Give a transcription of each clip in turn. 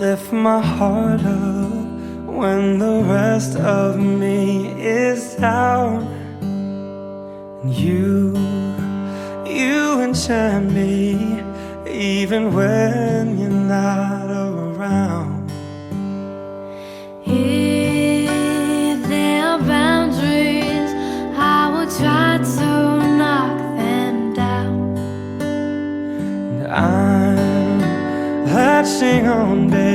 lift my heart up when the rest of me is down. And you enchant me even when you're not around. If there are boundaries, I will try to knock them down. And I'm latching on, babe.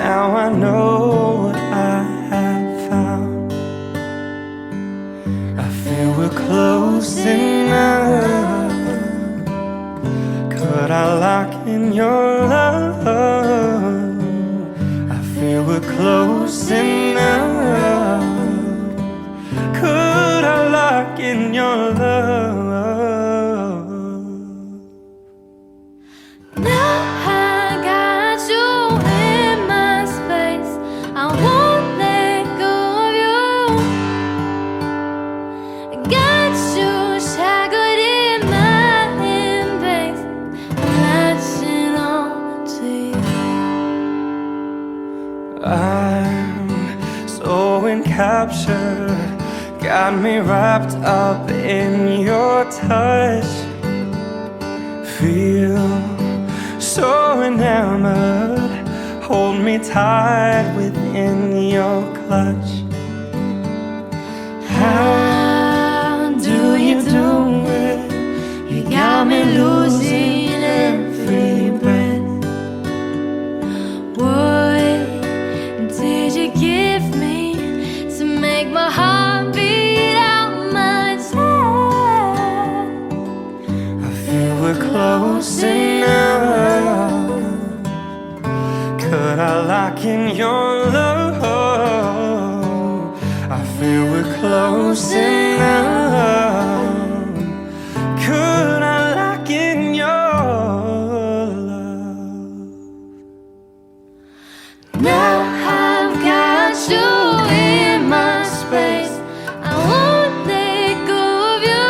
Now I know what I have found. I feel we're close enough. Could I lock in your love? I feel we're close enough. Could I lock in your love? Now I got you in my space, I won't let go of you. I got you shackled in my embrace, I'm latching on to you. I'm so encaptured, got me wrapped up in your touch. Feel so enamored, hold me tight within your clutch. How do you do it? You got me losing every breath. What did you give me to make my heart beat out my chest? I feel we're close enough. Could I lock in your love? I feel we're close enough. Could I lock in your love? Now I've got you in my space, I won't let go of you.